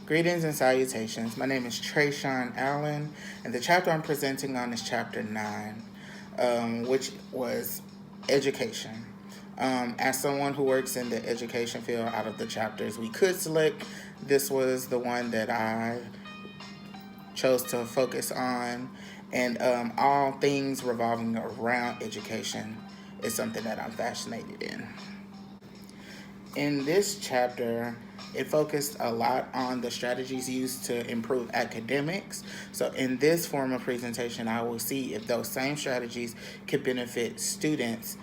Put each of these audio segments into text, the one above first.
Greetings and salutations. My name is Trayshawn Allen, and the chapter I'm presenting on is chapter 9, which was education. As someone who works in the education field, out of the chapters we could select, this was the one that I chose to focus on, and all things revolving around education is something that I'm fascinated in. In this chapter, it focused a lot on the strategies used to improve academics. So in this form of presentation, I will see if those same strategies could benefit students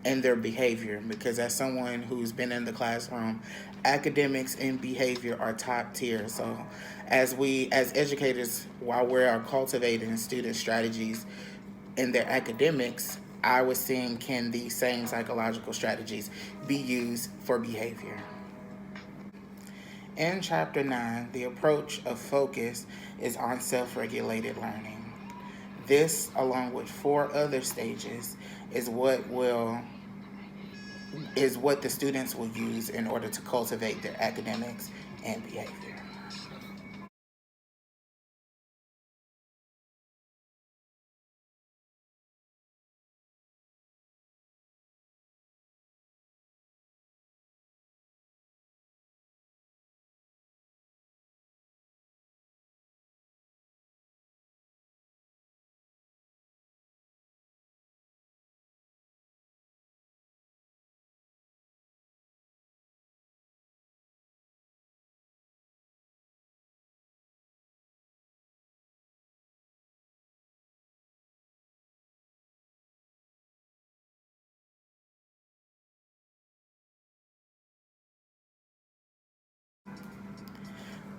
and their behavior, because as someone who's been in the classroom, academics and behavior are top tier. So as educators, while we're cultivating student strategies in their academics, I was seeing, can these same psychological strategies be used for behavior? In chapter 9, the approach of focus is on self-regulated learning. This, along with 4 other stages, is what the students will use in order to cultivate their academics and behavior.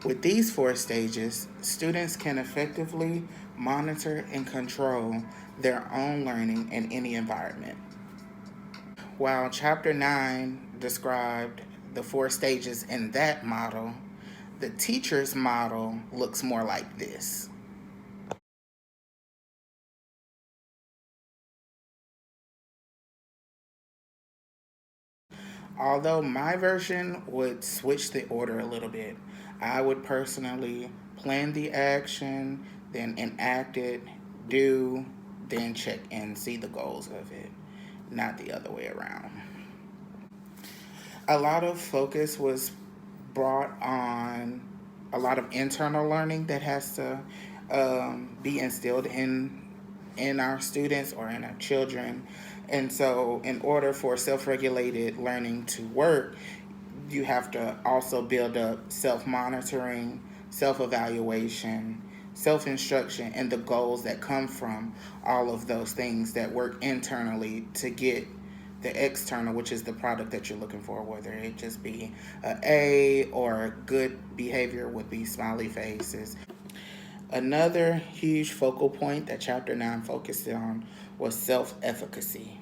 With these 4 stages, students can effectively monitor and control their own learning in any environment. While Chapter 9 described the 4 stages in that model, the teacher's model looks more like this. Although my version would switch the order a little bit, I would personally plan the action, then enact it, do, then check and see the goals of it, not the other way around. A lot of focus was brought on a lot of internal learning that has to be instilled in our students or in our children. And so, in order for self-regulated learning to work, you have to also build up self-monitoring, self-evaluation, self-instruction, and the goals that come from all of those things that work internally to get the external, which is the product that you're looking for, whether it just be A or good behavior would be smiley faces. Another huge focal point that Chapter 9 focused on was self-efficacy.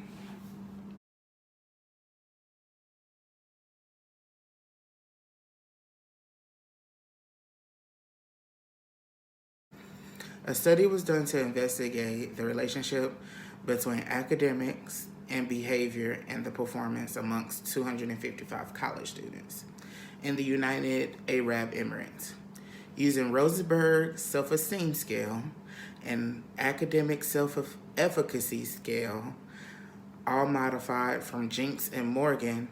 A study was done to investigate the relationship between academics and behavior and the performance amongst 255 college students in the United Arab Emirates. Using Rosenberg's self-esteem scale and academic self-efficacy scale, all modified from Jenks and Morgan,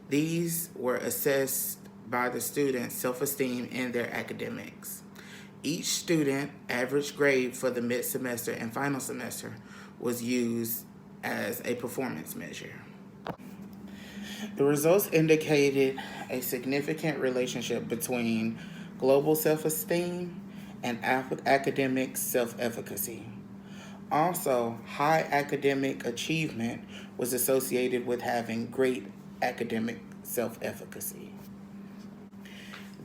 these were assessed by the students' self-esteem and their academics. Each student average grade for the mid-semester and final semester was used as a performance measure. The results indicated a significant relationship between global self-esteem and academic self-efficacy. Also, high academic achievement was associated with having great academic self-efficacy.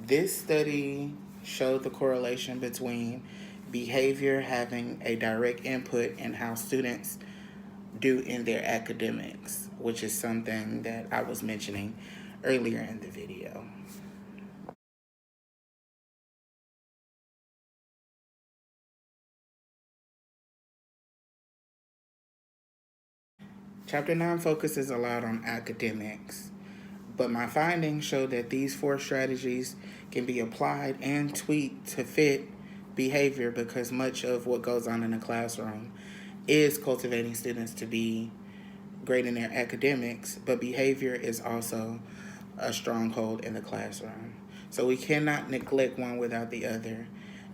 This study showed the correlation between behavior having a direct input in how students do in their academics, which is something that I was mentioning earlier in the video. Chapter 9 focuses a lot on academics, But my findings show that these 4 strategies can be applied and tweaked to fit behavior, because much of what goes on in the classroom is cultivating students to be great in their academics, but behavior is also a stronghold in the classroom. So we cannot neglect one without the other.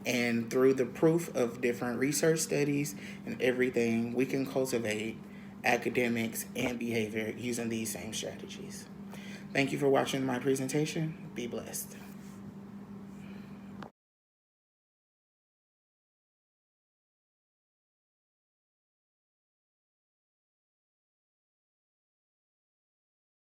And through the proof of different research studies and everything, we can cultivate academics and behavior using these same strategies. Thank you for watching my presentation. Be blessed.